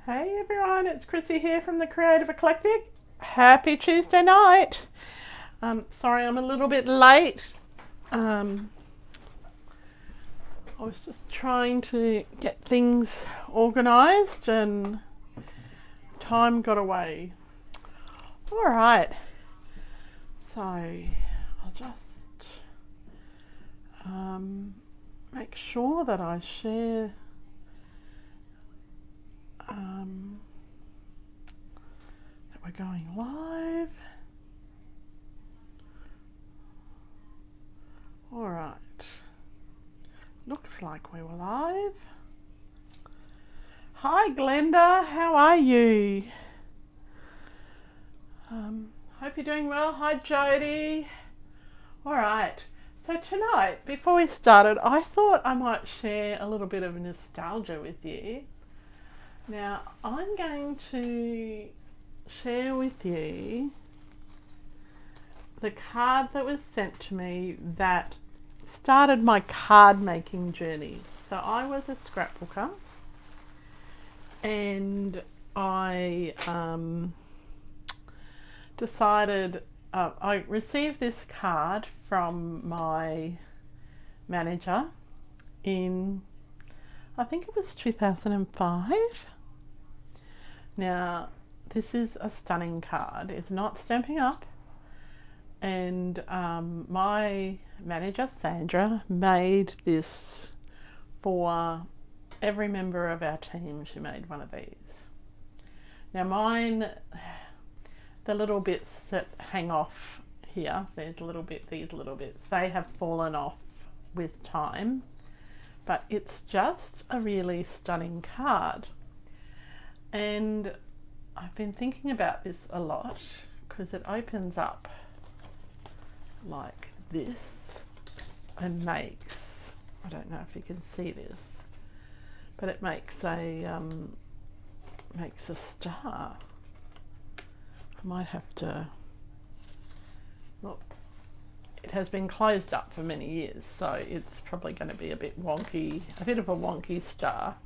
Hey everyone, it's Chrissy here from the Creative Eclectic. Happy Tuesday night. Sorry I'm a little bit late. I was just trying to get things organised and time got away. Alright, so I'll just make sure that I share that we're going live. Alright, looks like we were live. Hi Glenda, how are you? Hope you're doing well. Hi Jody. Alright, so tonight, before we started, I thought I might share a little bit of nostalgia with you. Now, I'm going to share with you the card that was sent to me that started my card making journey. So I was a scrapbooker and I decided, I received this card from my manager in, I think it was 2005. Now, this is a stunning card. It's not Stamping Up. And my manager, Sandra, made this for every member of our team. She made one of these. Now mine, the little bits that hang off here, there's a little bit, these little bits, they have fallen off with time. But it's just a really stunning card. And I've been thinking about this a lot because it opens up like this and makes, I don't know if you can see this, but it makes a star. I might have to look. It has been closed up for many years, so it's probably going to be a bit wonky, a bit of a wonky star.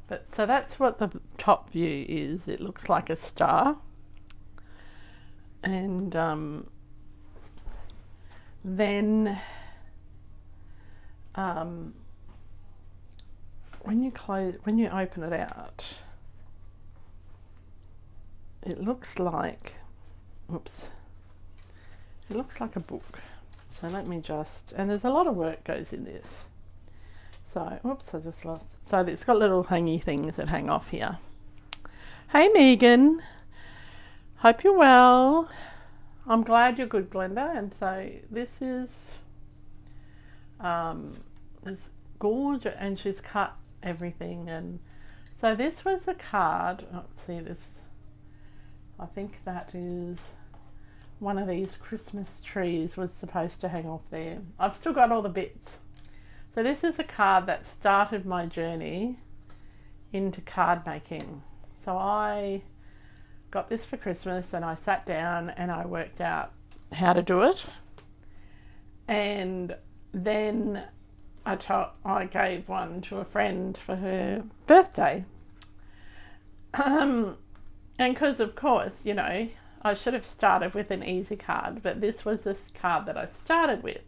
But so that's what the top view is. It looks like a star. And then when you open it out, it looks like, oops, it looks like a book. So let me just, and there's a lot of work goes in this. So, oops, I just lost. So it's got little hangy things that hang off here. Hey Megan, hope you're well. I'm glad you're good, Glenda. And so this is gorgeous, and she's cut everything. And so this was a card. Oh, see this? I think that is one of these Christmas trees was supposed to hang off there. I've still got all the bits. So this is a card that started my journey into card making. So I got this for Christmas and I sat down and I worked out how to do it. And then I gave one to a friend for her birthday. And because of course, you know, I should have started with an easy card, but this was this card that I started with.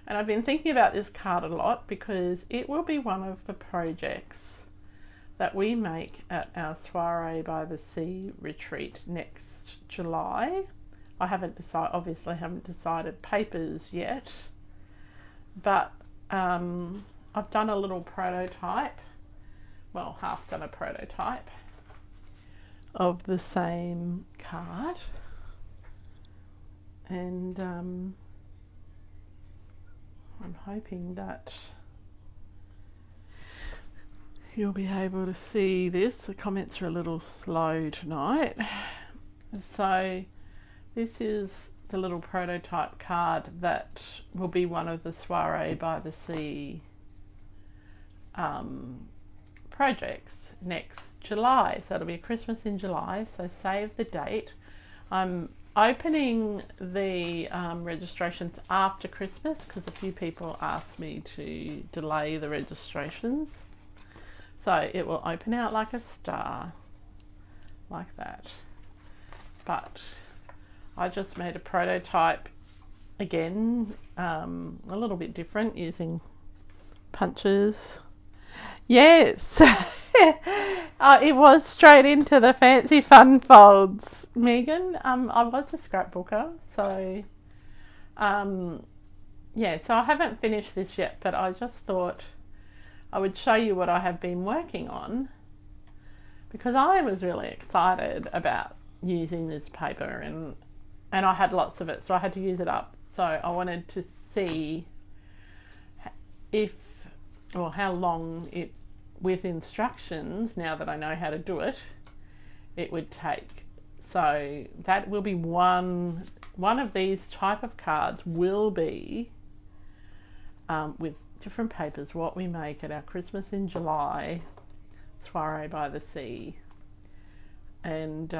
And I've been thinking about this card a lot because it will be one of the projects that we make at our Soiree by the Sea retreat next July. I obviously haven't decided papers yet, but I've done a little prototype, well, half done a prototype of the same card. And I'm hoping that you'll be able to see this. The comments are a little slow tonight. So this is the little prototype card that will be one of the Soiree by the Sea projects next July. So it'll be Christmas in July, so save the date. I'm opening the registrations after Christmas because a few people asked me to delay the registrations. So it will open out like a star, like that. But I just made a prototype again, a little bit different, using punches. Yes. It was straight into the fancy fun folds, Megan. I was a scrapbooker, so yeah, so I haven't finished this yet, but I just thought I would show you what I have been working on, because I was really excited about using this paper, and I had lots of it, so I had to use it up. So I wanted to see how long it, with instructions, now that I know how to do it, it would take. So that will be one of these type of cards will be with different papers, what we make at our Christmas in July soiree by the sea, and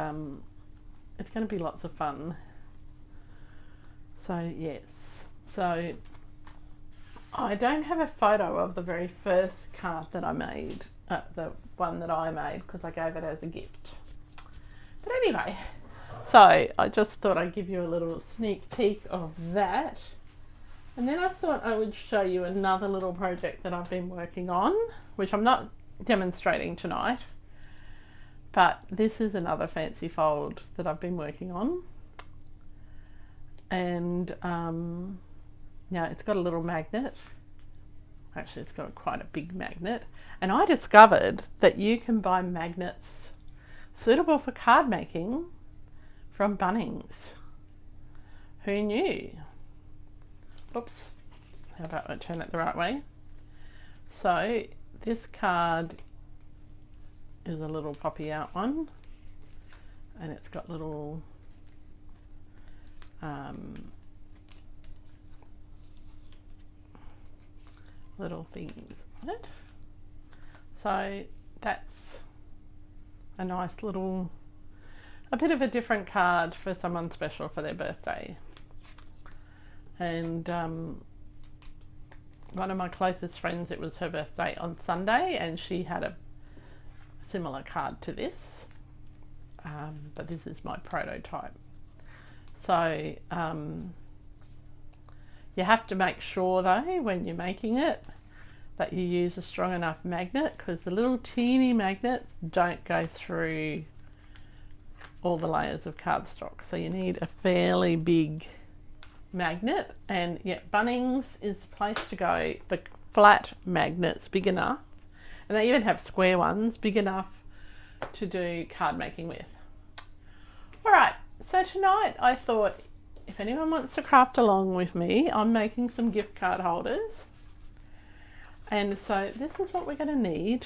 it's going to be lots of fun. So yes, so I don't have a photo of the very first card that I made, the one that I made, because I gave it as a gift. But anyway, so I just thought I'd give you a little sneak peek of that. And then I thought I would show you another little project that I've been working on, which I'm not demonstrating tonight, but this is another fancy fold that I've been working on. And now it's got a little magnet. Actually, it's got quite a big magnet. And I discovered that you can buy magnets suitable for card making from Bunnings. Who knew? Oops, how about I turn it the right way? So this card is a little poppy out one, and it's got little little things on it. So that's a nice little, a bit of a different card for someone special for their birthday. And one of my closest friends, it was her birthday on Sunday, and she had a similar card to this, but this is my prototype. So you have to make sure though, when you're making it, that you use a strong enough magnet, because the little teeny magnets don't go through all the layers of cardstock. So you need a fairly big magnet, and yeah, Bunnings is the place to go for flat magnets big enough, and they even have square ones big enough to do card making with. Alright, so tonight I thought if anyone wants to craft along with me, I'm making some gift card holders, and so this is what we're going to need.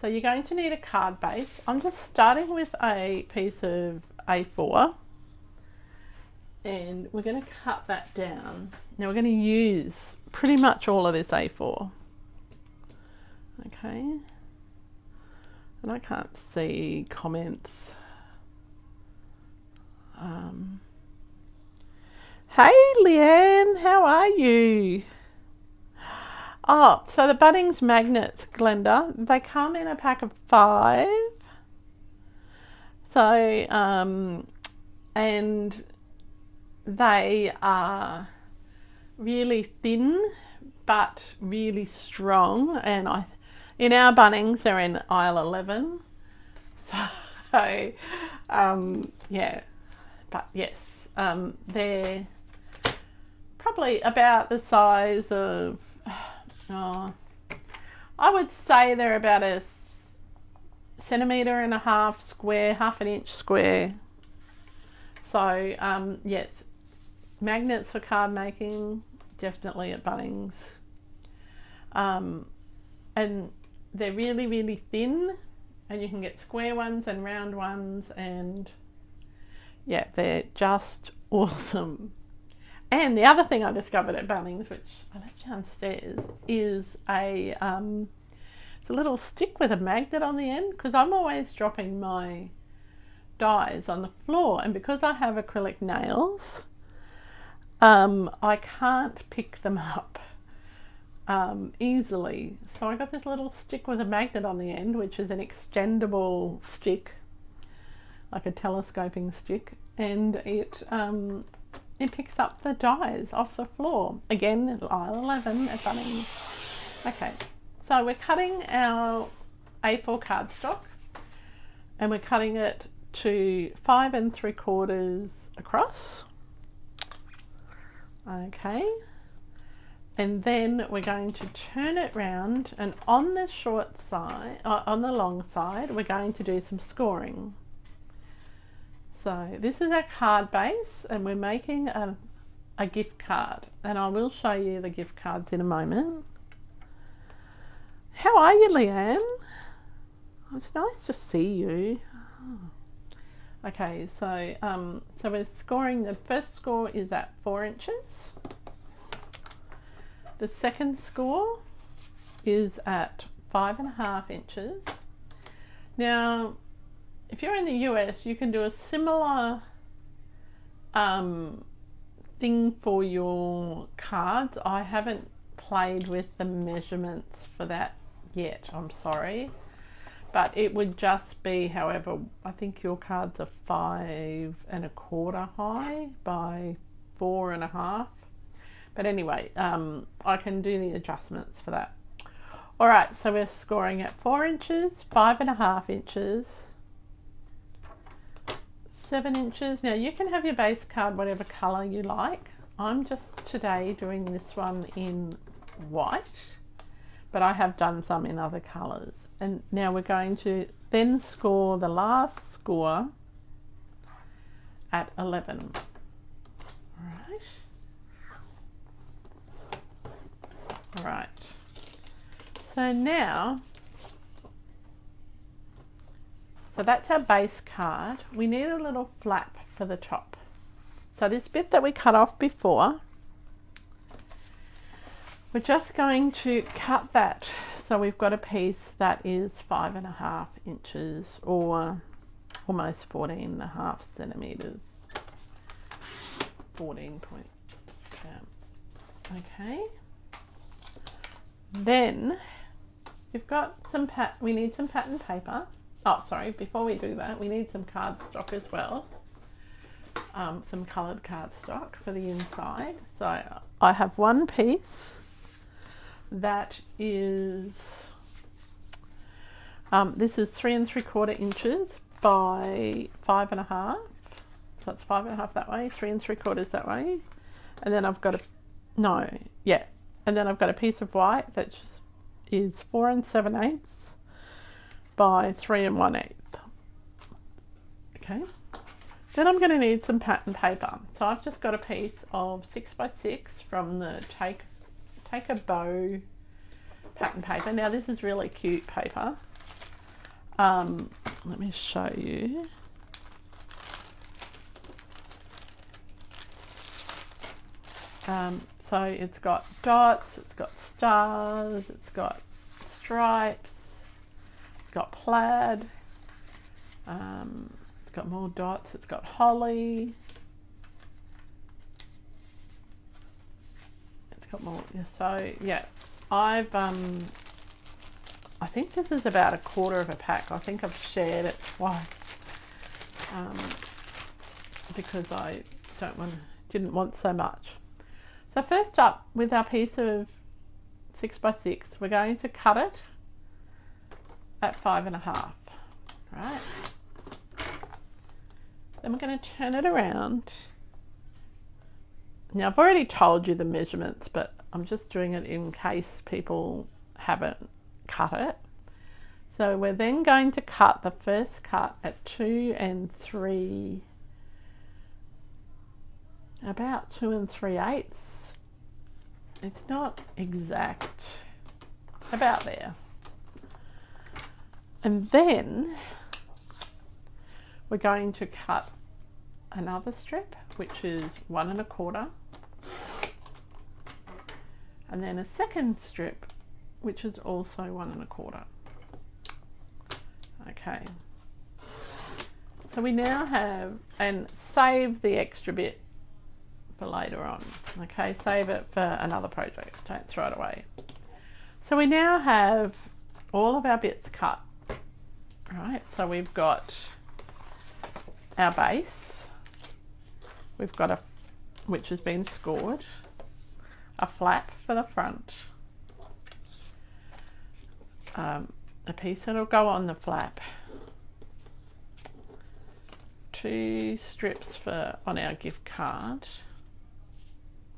So you're going to need a card base. I'm just starting with a piece of A4, and we're going to cut that down. Now we're going to use pretty much all of this A4. Okay, and I can't see comments. Hey Leanne, how are you? Oh, so the Bunnings magnets, Glenda, they come in a pack of 5. So, and they are really thin but really strong, and in our Bunnings they're in aisle 11. So yeah, but yes, they're probably about the size of, I would say they're about a 1.5 centimetre square, half an inch square. So yes, magnets for card making, definitely at Bunnings. And they're really, really thin, and you can get square ones and round ones, and yeah, they're just awesome. And the other thing I discovered at Bunnings, which I left downstairs, is it's a little stick with a magnet on the end, because I'm always dropping my dies on the floor, and because I have acrylic nails, I can't pick them up easily. So I got this little stick with a magnet on the end, which is an extendable stick, like a telescoping stick, and it picks up the dies off the floor. Again, aisle 11 at Bunnings. Okay, so we're cutting our A4 cardstock, and we're cutting it to 5 3/4 across. Okay, and then we're going to turn it round, and on the short side, on the long side, we're going to do some scoring. So this is our card base, and we're making a gift card, and I will show you the gift cards in a moment. How are you, Leanne? It's nice to see you. Oh. Okay, so we're scoring. The first score is at 4 inches. The second score is at 5.5 inches. Now, if you're in the US, you can do a similar thing for your cards. I haven't played with the measurements for that yet, I'm sorry. But it would just be, however, I think your cards are 5 1/4 high by 4.5. But anyway, I can do the adjustments for that. All right, so we're scoring at 4 inches, 5.5 inches, 7 inches. Now you can have your base card whatever colour you like. I'm just today doing this one in white, but I have done some in other colours. And now we're going to then score the last score at 11. All right. So now, so that's our base card. We need a little flap for the top. So this bit that we cut off before, we're just going to cut that. So we've got a piece that is 5.5 inches, or almost 14.5 centimetres. 14 point. Okay. Then we've got some we need some pattern paper. Oh, sorry, before we do that, we need some cardstock as well. Some coloured cardstock for the inside. So I have one piece that is, this is 3 3/4 inches by 5.5. So it's 5.5 that way, 3 3/4 that way. And then I've got and then I've got a piece of white that is 4 7/8 by 3 1/8. Okay. Then I'm going to need some pattern paper. So I've just got a piece of 6 by 6 from the Take a Bow pattern paper. Now this is really cute paper. Let me show you. So it's got dots, it's got stars, it's got stripes, it's got plaid, it's got more dots, it's got holly, it's got more. So yeah, I think this is about 1/4 of a pack. I think I've shared it twice because I didn't want so much. So first up, with our piece of 6 by 6, we're going to cut it at 5.5, right? Then we're going to turn it around. Now I've already told you the measurements, but I'm just doing it in case people haven't cut it. So we're then going to cut the first cut at 2 3, about 2 3/8. It's not exact, about there. And then we're going to cut another strip, which is 1 1/4, and then a second strip, which is also 1 1/4. Okay. So we now have, and save the extra bit for later on. Okay, save it for another project. Don't throw it away. So we now have all of our bits cut, right? So we've got our base, we've got which has been scored, a flap for the front, a piece that'll go on the flap, 2 strips on our gift card,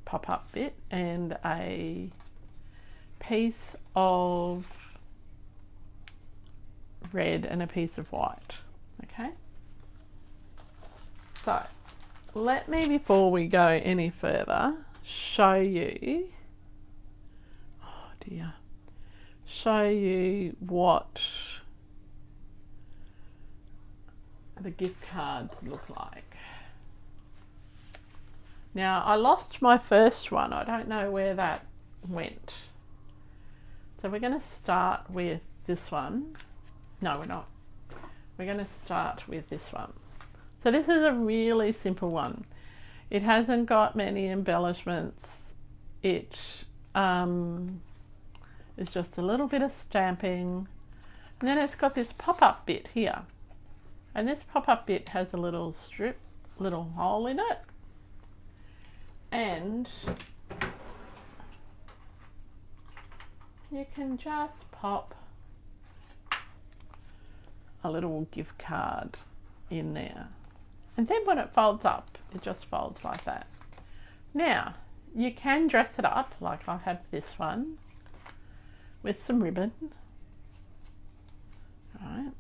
pop-up bit, and a piece of red and a piece of white. Okay, so let me, before we go any further, show you what the gift cards look like. Now, I lost my first one. I don't know where that went. So we're going to start with this one. No, we're not. We're going to start with this one. So this is a really simple one. It hasn't got many embellishments. It is just a little bit of stamping. And then it's got this pop-up bit here. And this pop-up bit has a little strip, little hole in it. And you can just pop a little gift card in there. And then when it folds up, it just folds like that. Now, you can dress it up, like I have this one, with some ribbon. Right.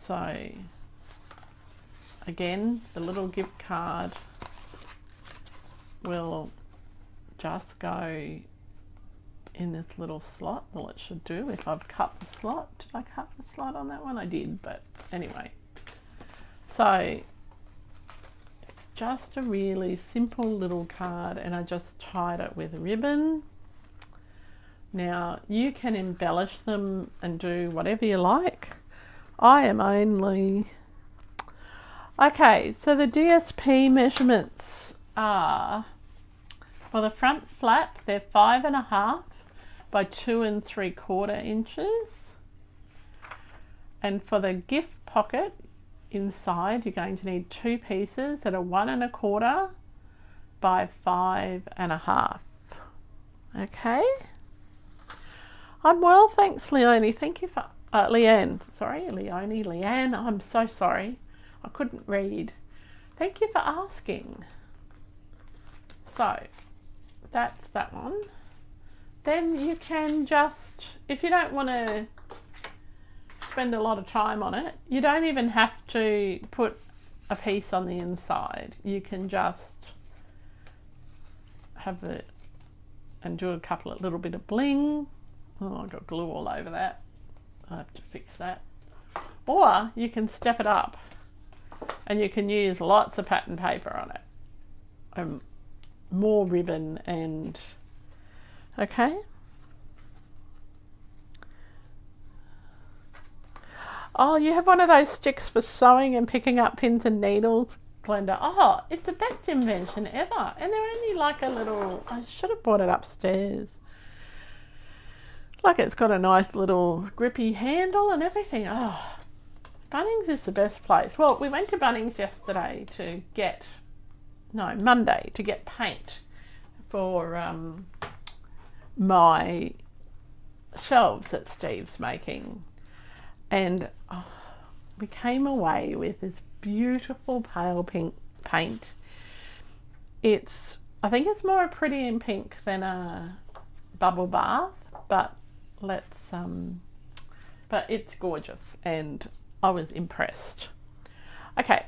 So, again, the little gift card will just go in this little slot. Well, it should do if I've cut the slot. Did I cut the slot on that one? I did, but anyway. So it's just a really simple little card, and I just tied it with a ribbon. Now you can embellish them and do whatever you like. I am only... Okay, so the DSP measurements are, for the front flap, they're 5.5 by 2 3/4 inches. And for the gift pocket inside, you're going to need 2 pieces that are 1 1/4 by 5.5. Okay. I'm well, thanks, Leonie. Thank you for Leanne. Sorry, Leanne. I'm so sorry. I couldn't read. Thank you for asking. So that's that one. Then you can just, if you don't want to spend a lot of time on it, you don't even have to put a piece on the inside. You can just have it and do a couple of little bit of bling. Oh, I got glue all over that. I have to fix that. Or you can step it up and you can use lots of pattern paper on it. More ribbon and... Okay. Oh, you have one of those sticks for sewing and picking up pins and needles, Glenda. Oh, it's the best invention ever. And they're only like a little... I should have brought it upstairs. Like it's got a nice little grippy handle and everything. Oh, Bunnings is the best place. Well, we went to Bunnings yesterday to get... No, Monday to get paint for my shelves that Steve's making. And we came away with this beautiful pale pink paint. I think it's more pretty in pink than a bubble bath, but but it's gorgeous and I was impressed. Okay,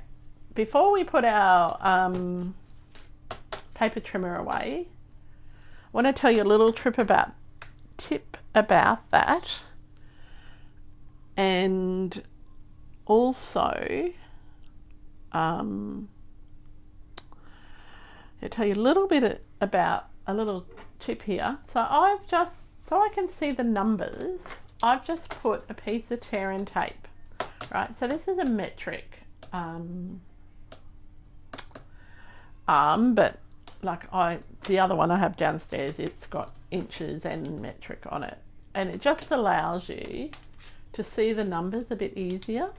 before we put our paper trimmer away, I want to tell you a little tip about that. And also, I'll tell you a little bit about a little tip here. So so I can see the numbers, I've just put a piece of tear and tape, right? So this is a metric arm, but like the other one I have downstairs, it's got inches and metric on it, and it just allows you to see the numbers a bit easier.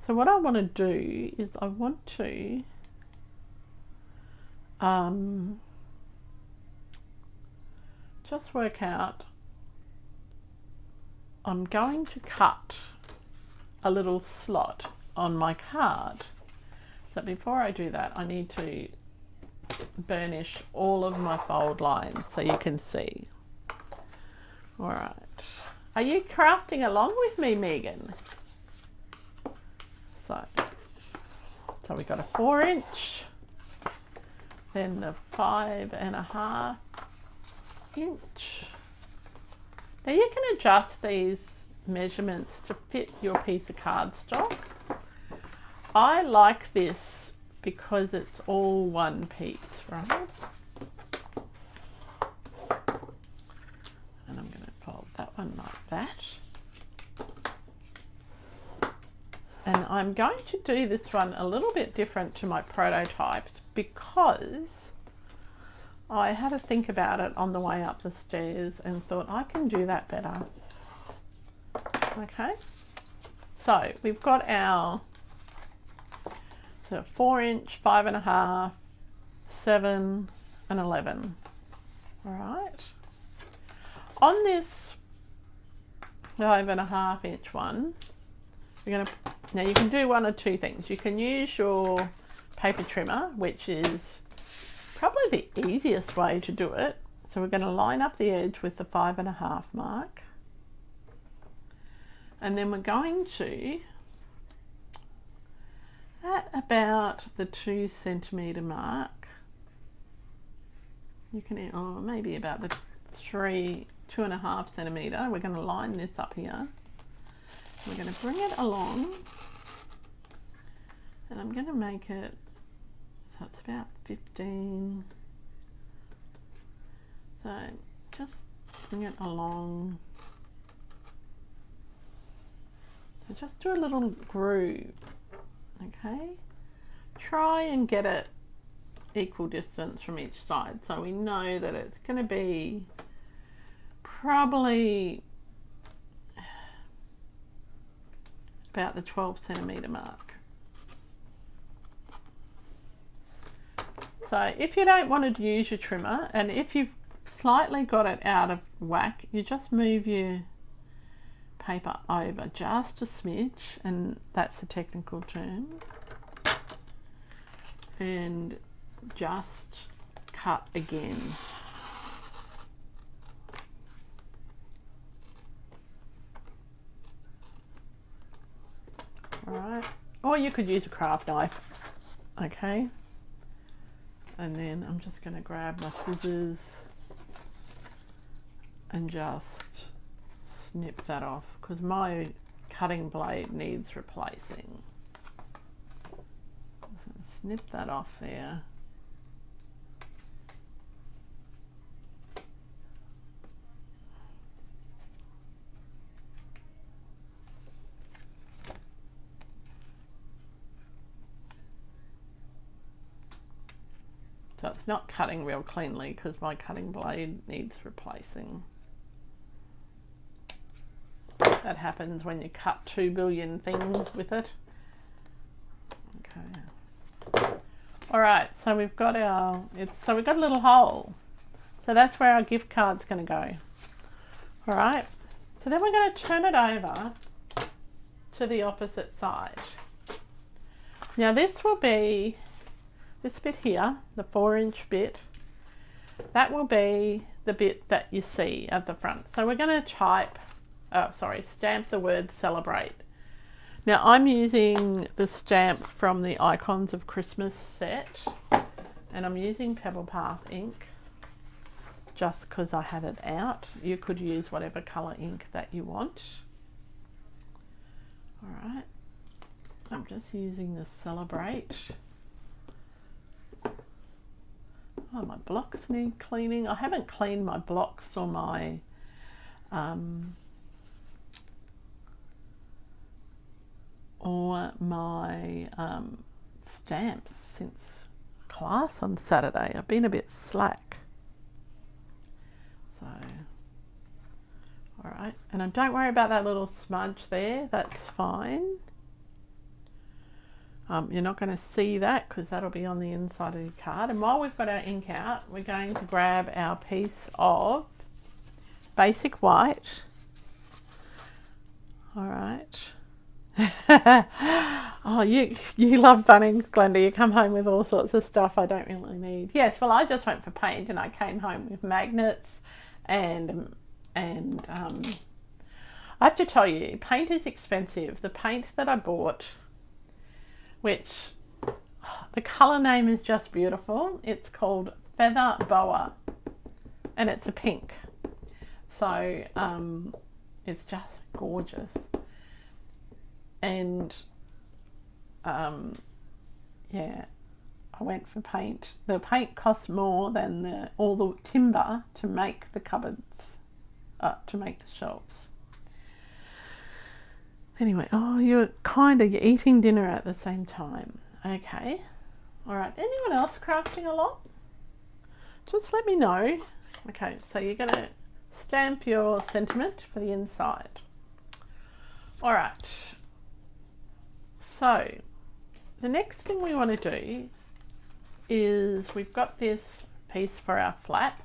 So what I want to do is I want to just work out, I'm going to cut a little slot on my card. So before I do that, I need to burnish all of my fold lines so you can see. All right. Are you crafting along with me, Megan? So we got a 4-inch, then the 5.5 inch. Now you can adjust these measurements to fit your piece of cardstock. I like this because it's all one piece, right? And I'm going to fold that one like that. And I'm going to do this one a little bit different to my prototypes because I had to think about it on the way up the stairs and thought I can do that better. Okay, so we've got our 4-inch, 5.5, 7 and 11. All right. On this 5.5-inch one, we're going to, now you can do one of two things. You can use your paper trimmer, which is probably the easiest way to do it. So we're going to line up the edge with the 5.5 mark. And then we're going to, at about the 2 centimetre mark, you can, or maybe about the 2.5 centimetre, we're going to line this up here. We're going to bring it along, and I'm going to make it so it's about 15. So just bring it along. So just do a little groove, okay? Try and get it equal distance from each side, so we know that it's going to be probably about the 12 centimetre mark. So if you don't want to use your trimmer, and if you've slightly got it out of whack, you just move your paper over just a smidge, and that's the technical term, and just cut again. Alright, or you could use a craft knife, okay? And then I'm just going to grab my scissors and just snip that off because my cutting blade needs replacing. So snip that off there. So it's not cutting real cleanly because my cutting blade needs replacing. That happens when you cut 2 billion things with it. Okay. All right, so we've got our, so we've got a little hole. So that's where our gift card's going to go. All right, so then we're going to turn it over to the opposite side. Now this will be, this bit here, the 4-inch bit, that will be the bit that you see at the front. So we're going to stamp the word celebrate. Now I'm using the stamp from the Icons of Christmas set, and I'm using Papercraft ink just because I had it out. You could use whatever colour ink that you want. Alright, I'm just using the celebrate. Oh, my blocks need cleaning. I haven't cleaned my blocks or my stamps since class on Saturday. I've been a bit slack. all right, and don't worry about that little smudge there, that's fine. You're not going to see that because that'll be on the inside of the card. And while we've got our ink out, we're going to grab our piece of basic white. All right. Oh, you love Bunnings, Glenda. You come home with all sorts of stuff I don't really need. Yes, well, I just went for paint and I came home with magnets and I have to tell you, paint is expensive. The paint that I bought, which the colour name is just beautiful. It's called Feather Boa and it's a pink. So it's just gorgeous. And yeah, I went for paint. The paint costs more than all the timber to make the cupboards, to make the shelves. Anyway, oh, you're eating dinner at the same time. Okay. All right. Anyone else crafting a lot? Just let me know. Okay, so you're going to stamp your sentiment for the inside. All right. So the next thing we want to do is we've got this piece for our flap.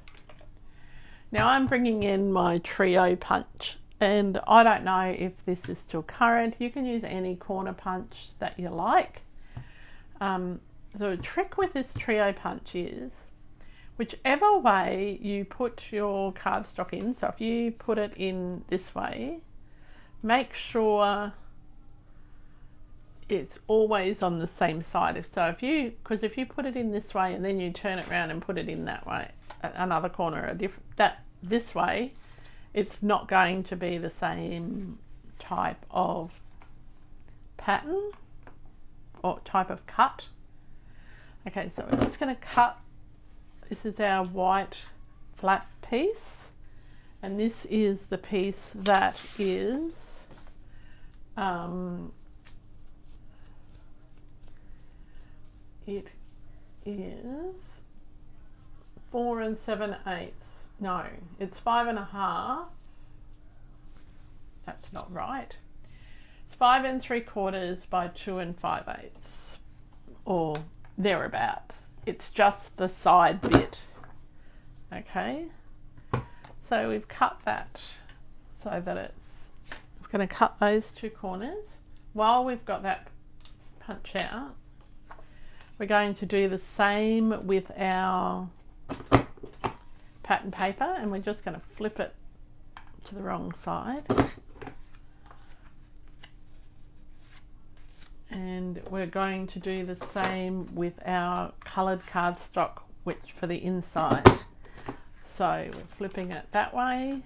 Now I'm bringing in my trio punch. And I don't know if this is still current. You can use any corner punch that you like. The trick with this trio punch is whichever way you put your cardstock in, so if you put it in this way, make sure it's always on the same side. So because if you put it in this way and then you turn it around and put it in that way, another corner, this way, it's not going to be the same type of pattern or type of cut. Okay, so we're just going to cut. This is our white flat piece, and this is the piece that is it is 4 7/8. No, it's 5 1/2. That's not right. It's 5 3/4 by 2 5/8, or thereabouts. It's just the side bit. Okay, so we've cut that so that we're going to cut those two corners. While we've got that punch out, we're going to do the same with our pattern paper, and we're just going to flip it to the wrong side, and we're going to do the same with our coloured cardstock, which for the inside. So we're flipping it that way,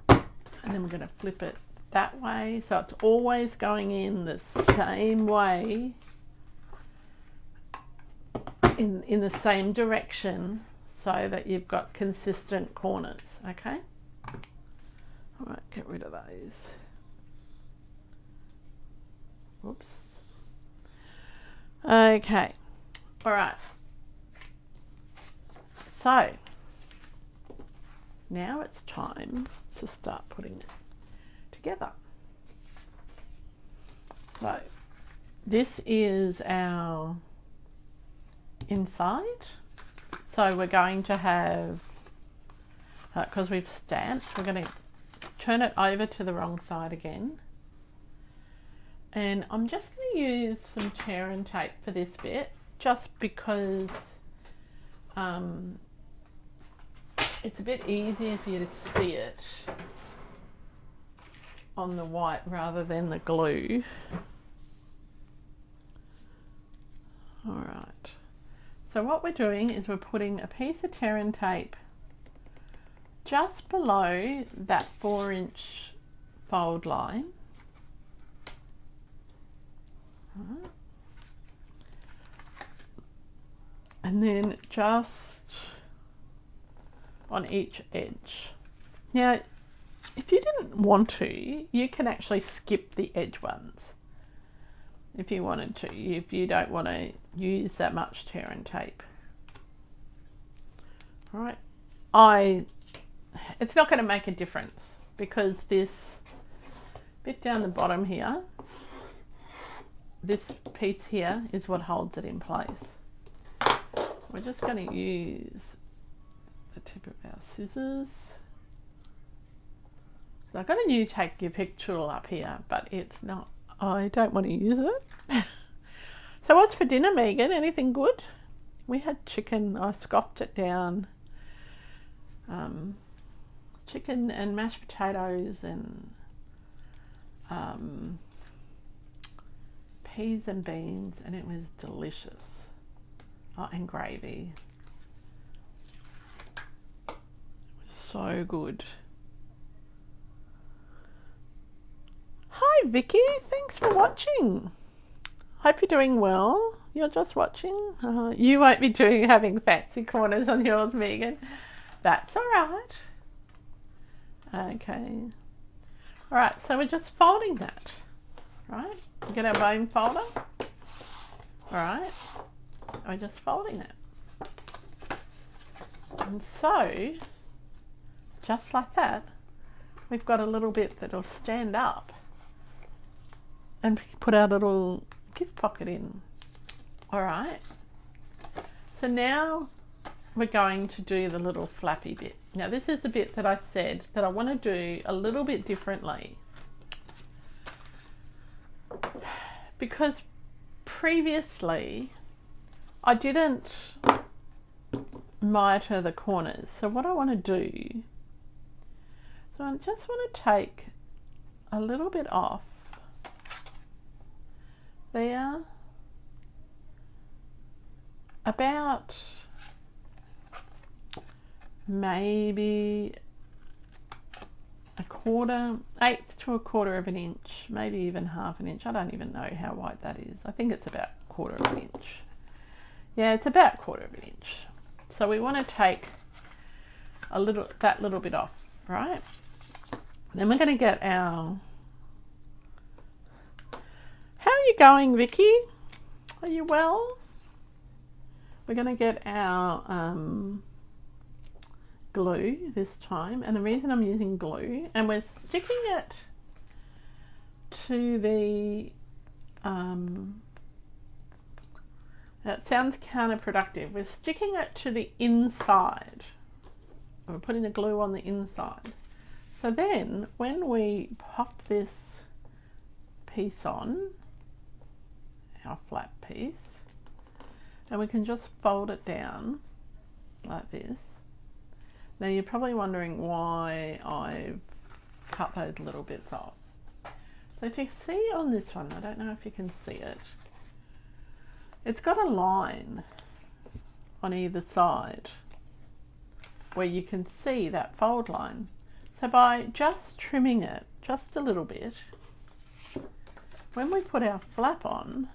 and then we're going to flip it that way, so it's always going in the same way, in the same direction, so that you've got consistent corners. Okay, all right, get rid of those. Whoops. Okay, all right, so now it's time to start putting it together. So this is our inside. So we're going to have, because we've stamped, we're going to turn it over to the wrong side again. And I'm just going to use some tear and tape for this bit, just because it's a bit easier for you to see it on the white rather than the glue. All right. So what we're doing is we're putting a piece of tear and tape just below that 4-inch fold line. And then just on each edge. Now, if you didn't want to, you can actually skip the edge ones if you wanted to, if you don't want to use that much tear and tape. All right, it's not going to make a difference because this bit down the bottom here, this piece here is what holds it in place. We're just going to use the tip of our scissors. So I've got a new take your pick tool up here, but it's not, I don't want to use it. So what's for dinner, Megan? Anything good? We had chicken. I scoffed it down. Chicken and mashed potatoes and peas and beans, and it was delicious. Oh, and gravy. It was so good. Hi Vicky, thanks for watching. Hope you're doing well. You're just watching. You won't be having fancy corners on yours, Megan. That's all right. Okay. All right, so we're just folding that. Right? We get our bone folder. All right. We're just folding it. And so, just like that, we've got a little bit that'll stand up and put our little gift pocket in. All right. So now we're going to do the little flappy bit. Now this is the bit that I said that I want to do a little bit differently, because previously I didn't miter the corners. So what I want to do, so I just want to take a little bit off there, about maybe a quarter, eighth to a quarter of an inch, maybe even half an inch. I don't even know how wide that is. I think it's about a quarter of an inch. Yeah, it's about a quarter of an inch. So we want to take that little bit off, right? Then we're going to get our, how are you going, Vicky? Are you well? We're going to get our glue this time, and the reason I'm using glue, and we're sticking it to the that sounds counterproductive, we're sticking it to the inside. We're putting the glue on the inside, so then when we pop this piece on, our flat piece, and we can just fold it down like this. Now you're probably wondering why I've cut those little bits off. So if you see on this one, I don't know if you can see it, it's got a line on either side where you can see that fold line. So by just trimming it just a little bit, when we put our flap on,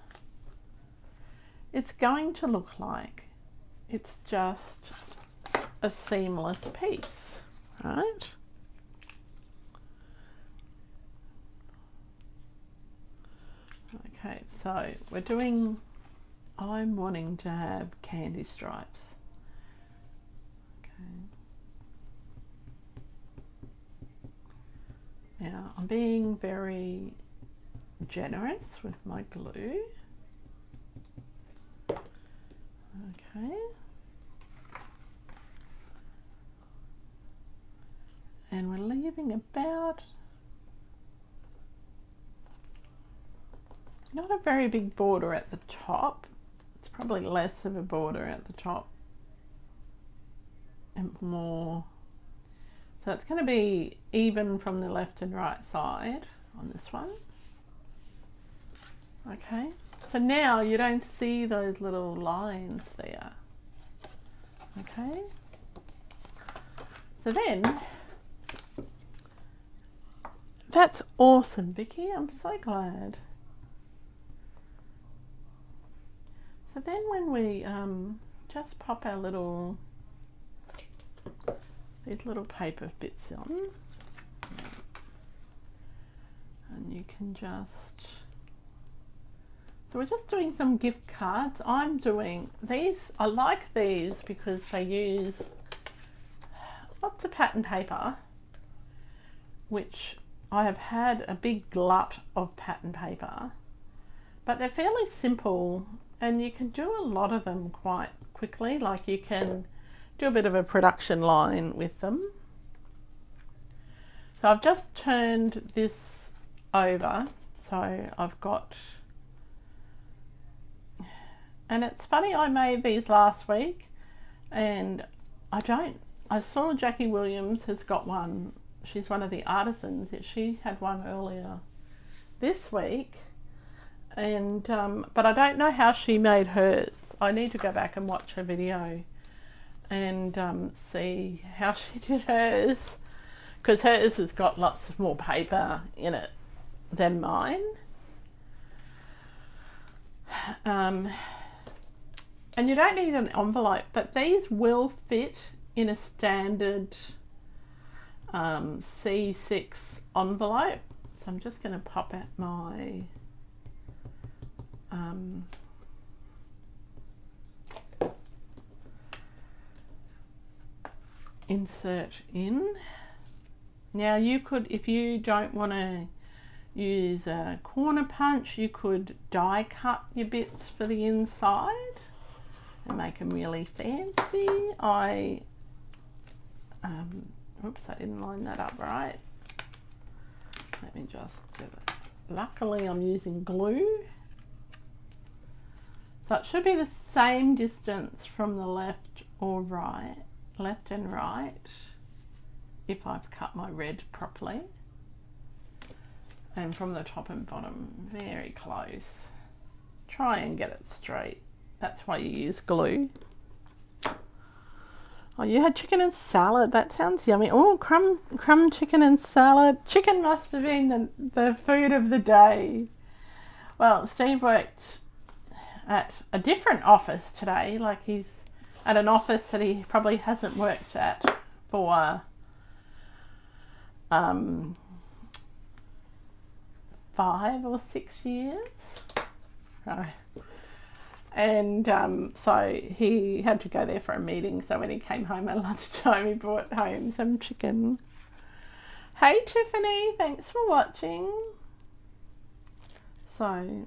it's going to look like it's just a seamless piece, right? Okay, so we're doing, I'm wanting to have candy stripes. Okay. Now I'm being very generous with my glue. Okay. And we're leaving about, not a very big border at the top. It's probably less of a border at the top and more, so it's going to be even from the left and right side on this one. Okay, so now you don't see those little lines there. Okay, so then, that's awesome, Vicky. I'm so glad. So then when we just pop our little, these little paper bits on, and you can just, so we're just doing some gift cards. I'm doing these, I like these because they use lots of pattern paper, which I have had a big glut of pattern paper, but they're fairly simple and you can do a lot of them quite quickly. Like you can do a bit of a production line with them. So I've just turned this over, so I've got, and it's funny, I made these last week and I saw Jackie Williams has got one. She's one of the artisans. She had one earlier this week, and but I don't know how she made hers. I need to go back and watch her video and see how she did hers, because hers has got lots more paper in it than mine. And you don't need an envelope, but these will fit in a standard C6 envelope. So I'm just going to pop at my insert in. Now you could, if you don't want to use a corner punch, you could die cut your bits for the inside and make them really fancy. Oops, I didn't line that up right. Let me just do it. Luckily I'm using glue. So it should be the same distance from the left and right, if I've cut my red properly. And from the top and bottom, very close. Try and get it straight. That's why you use glue. Oh, you had chicken and salad. That sounds yummy. Oh, crumb chicken and salad. Chicken must have been the food of the day. Well, Steve worked at a different office today. Like he's at an office that he probably hasn't worked at for 5 or 6 years. Right. And so he had to go there for a meeting, so when he came home at lunchtime he brought home some chicken. Hey Tiffany, thanks for watching. So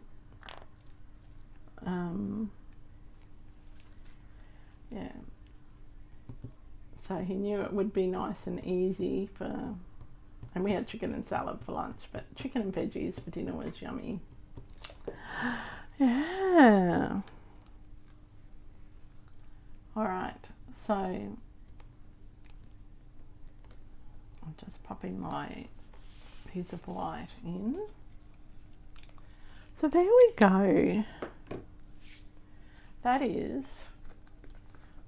yeah, so he knew it would be nice and easy for, and we had chicken and salad for lunch, but chicken and veggies for dinner was yummy. Yeah. Alright, so I'm just popping my piece of white in. So there we go. That is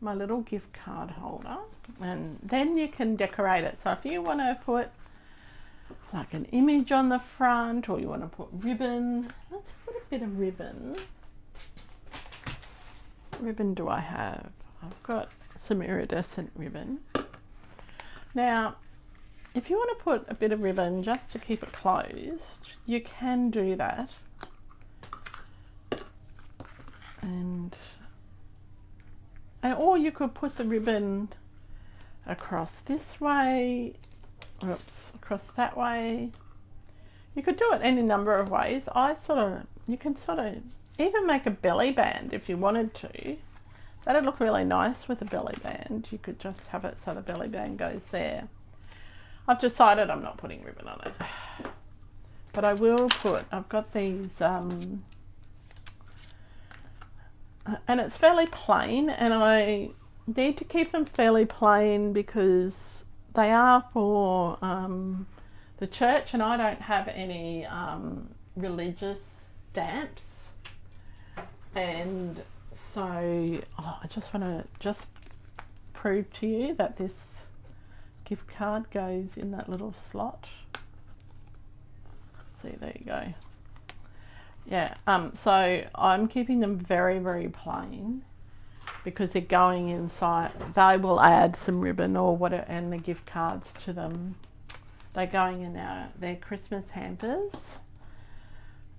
my little gift card holder, and then you can decorate it. So if you want to put like an image on the front, or you want to put ribbon, let's put a bit of ribbon. What ribbon do I have? I've got some iridescent ribbon. Now, if you want to put a bit of ribbon just to keep it closed, you can do that. And or you could put the ribbon across this way, across that way. You could do it any number of ways. You can sort of even make a belly band if you wanted to. That'd look really nice with a belly band. You could just have it so the belly band goes there. I've decided I'm not putting ribbon on it, but I will put, I've got these and it's fairly plain, and I need to keep them fairly plain because they are for the church, and I don't have any religious stamps, and so I just want to prove to you that this gift card goes in that little slot. See, there you go. Yeah, so I'm keeping them very, very plain because they're going inside. They will add some ribbon or whatever and the gift cards to them. They're going in their Christmas hampers,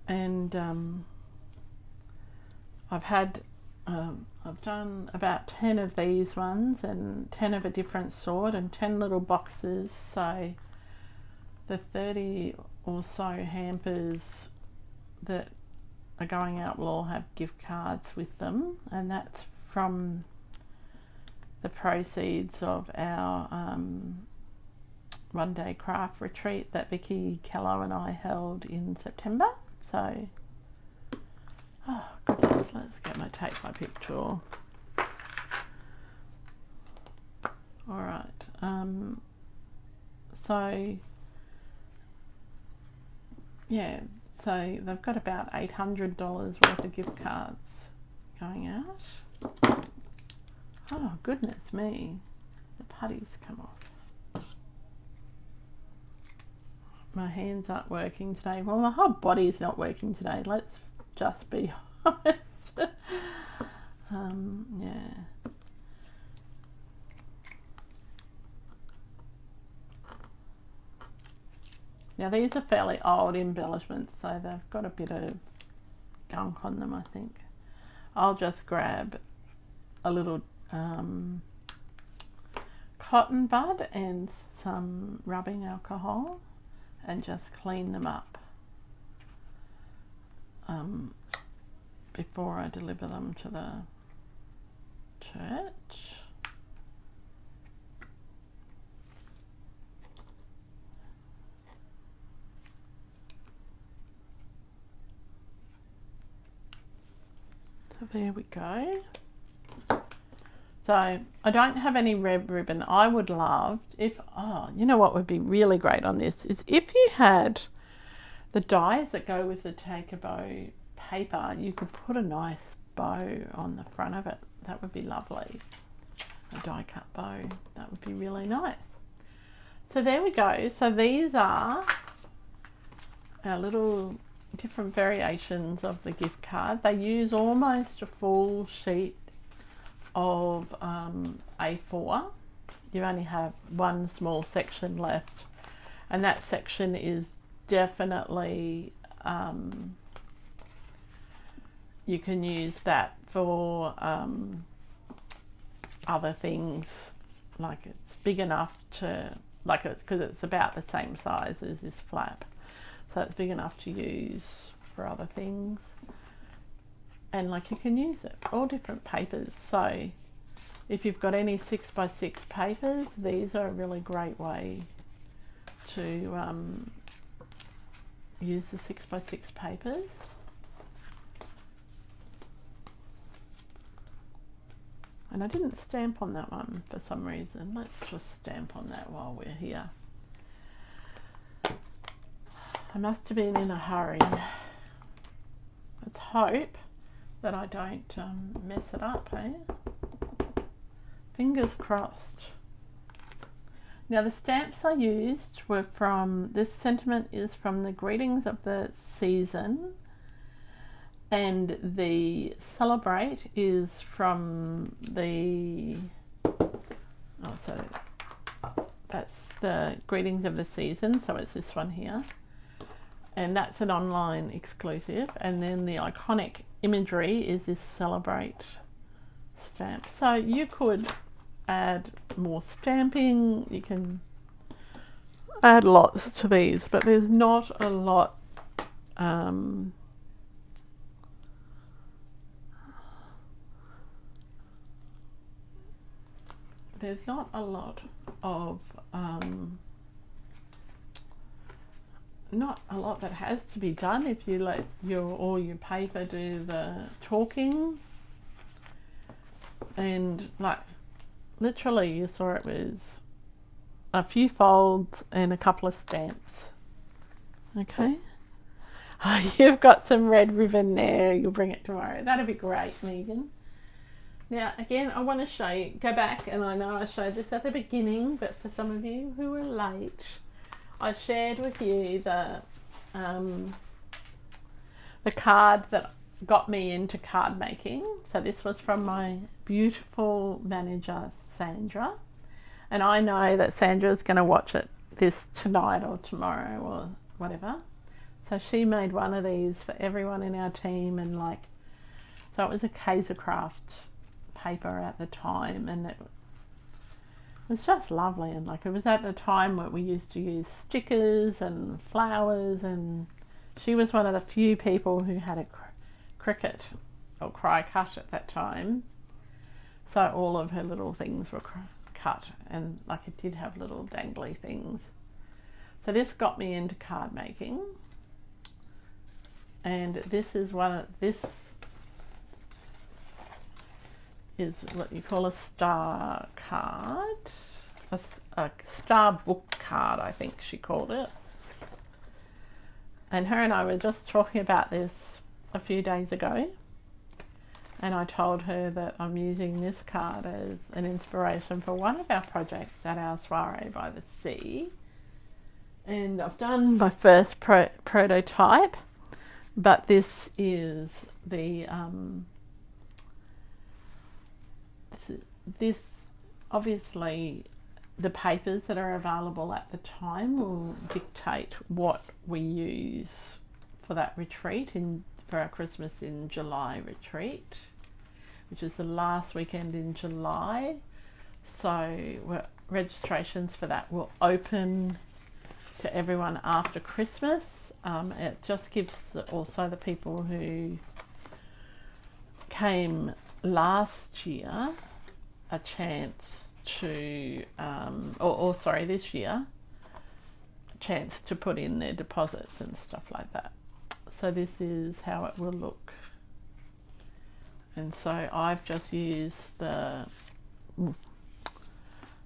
and I've had I've done about 10 of these ones and 10 of a different sort and 10 little boxes, so the 30 or so hampers that are going out will all have gift cards with them, and that's from the proceeds of our one-day craft retreat that Vicky Kello and I held in September. So, oh goodness, let's get my take my pick tool. Alright, so yeah, so they've got about $800 worth of gift cards going out. Oh goodness me, the putty's come off. My hands aren't working today. Well, my whole body is not working today, let's just be honest. Yeah. Now these are fairly old embellishments, so they've got a bit of gunk on them, I think. I'll just grab a little cotton bud and some rubbing alcohol and just clean them up before I deliver them to the church. So there we go. So I don't have any red ribbon. I would love if, oh, you know what would be really great on this is if you had the dies that go with the Take a Bow paper, you could put a nice bow on the front of it. That would be lovely. A die cut bow. That would be really nice. So there we go. So these are our little different variations of the gift card. They use almost a full sheet of A4. You only have one small section left, and that section is definitely you can use that for other things, like it's big enough to, like it's because it's about the same size as this flap, so it's big enough to use for other things. And like you can use it all different papers, so if you've got any 6x6 papers, these are a really great way to use the 6x6 papers. And I didn't stamp on that one for some reason. Let's just stamp on that while we're here. I must have been in a hurry. Let's hope that I don't mess it up, eh? Fingers crossed. Now the stamps I used were from, this sentiment is from the Greetings of the Season, and the Celebrate is from the, oh, so that's the Greetings of the Season, so it's this one here, and that's an online exclusive. And then the Iconic Imagery is this Celebrate stamp. So you could add more stamping, you can add lots to these, but there's not a lot there's not a lot of not a lot that has to be done if you let your paper do the talking. And like literally you saw it was a few folds and a couple of stamps. Okay. Oh, you've got some red ribbon there. You'll bring it tomorrow. That'd be great, Megan. Now, again, I want to show you, go back, and I know I showed this at the beginning, but for some of you who were late, I shared with you the card that got me into card making. So this was from my beautiful manager, Sandra. And I know that Sandra's going to watch this tonight or tomorrow or whatever. So she made one of these for everyone in our team, and like So it was a Papercraft paper at the time, and it was just lovely. And like, it was at the time where we used to use stickers and flowers, and she was one of the few people who had a cricket or cry cut at that time. So all of her little things were cut, and like, it did have little dangly things. So this got me into card making, and this is what you call a star card, a star book card, I think she called it. And her and I were just talking about this a few days ago, and I told her that I'm using this card as an inspiration for one of our projects at our soiree by the sea. And I've done my first prototype, but this is the this obviously the papers that are available at the time will dictate what we use for that retreat, for our Christmas in July retreat, which is the last weekend in July. So registrations for that will open to everyone after Christmas. It just gives also the people who came last year a chance to, this year, a chance to put in their deposits and stuff like that. So this is how it will look. And so I've just used I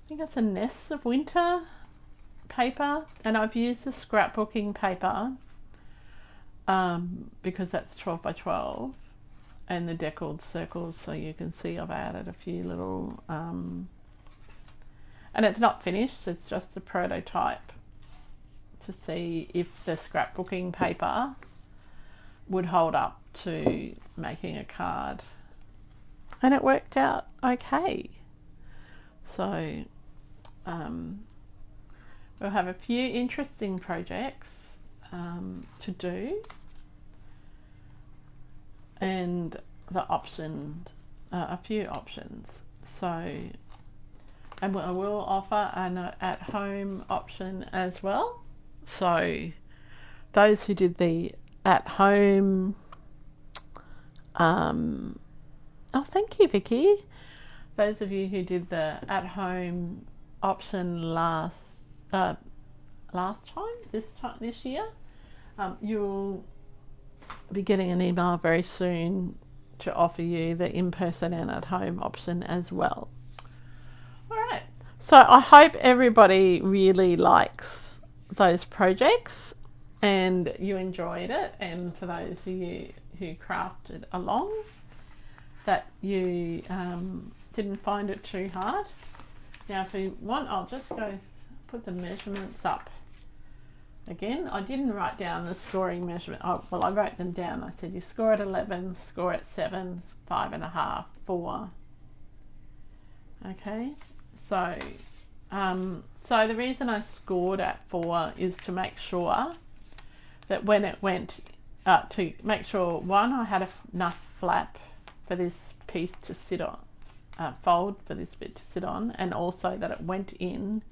think it's a Nests of Winter paper, and I've used the scrapbooking paper because that's 12 by 12, and the deckled circles, so you can see I've added a few little and it's not finished, it's just a prototype to see if the scrapbooking paper would hold up to making a card, and it worked out okay. So we'll have a few interesting projects to do, and a few options. So, and I will offer an at-home option as well. So those who did the at-home, thank you, Vicky. Those of you who did the at-home option last time this year, you'll be getting an email very soon to offer you the in-person and at-home option as well. All right, so I hope everybody really likes those projects and you enjoyed it, and for those of you who crafted along, that you didn't find it too hard. Now if you want, I'll just go put the measurements up again. I didn't write down the scoring measurement. I wrote them down. I said you score at 11, score at 7, 5.5, 4. Okay, so so the reason I scored at 4 is to make sure that when it went to make sure, one, I had enough flap for this piece to sit on, fold for this bit to sit on, and also that it went in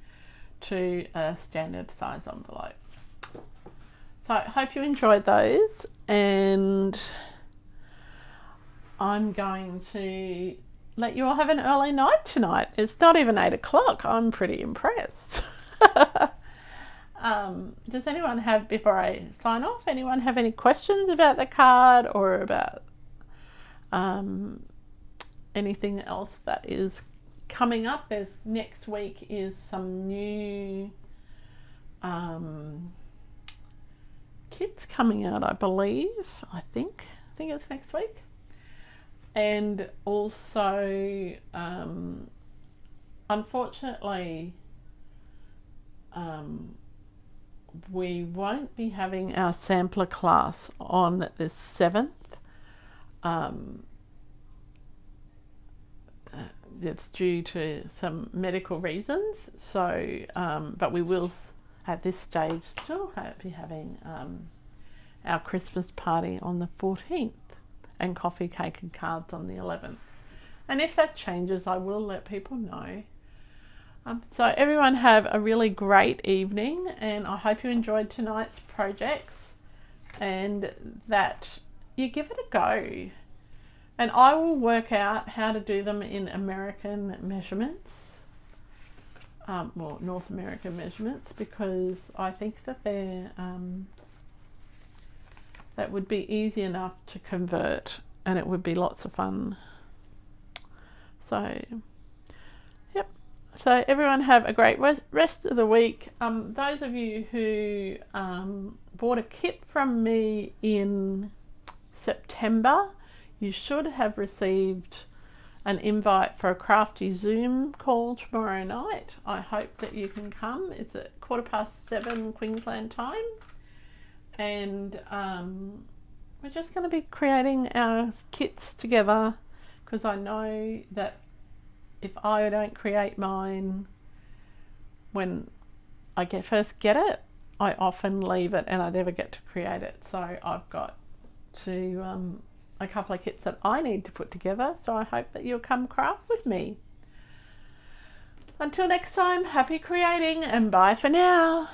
to a standard size envelope. So I hope you enjoyed those, and I'm going to let you all have an early night tonight. It's not even 8 o'clock. I'm pretty impressed. Does anyone have, before I sign off, anyone have any questions about the card or about anything else that is coming up? There's next week is some new kits coming out, I believe. I think it's next week. And also, unfortunately, we won't be having our sampler class on the 7th. It's due to some medical reasons. So, but we will, at this stage, still be having our Christmas party on the 14th. and coffee, cake and cards on the 11th. And if that changes, I will let people know. So everyone have a really great evening, and I hope you enjoyed tonight's projects and that you give it a go. And I will work out how to do them in American measurements, North American measurements, because I think that that would be easy enough to convert, and it would be lots of fun. So, yep. So everyone have a great rest of the week. Those of you who bought a kit from me in September, you should have received an invite for a crafty Zoom call tomorrow night. I hope that you can come. It's at 7:15 Queensland time, and we're just going to be creating our kits together, because I know that if I don't create mine when I first get it, I often leave it and I never get to create it. So I've got to a couple of kits that I need to put together, so I hope that you'll come craft with me. Until next time, happy creating and bye for now.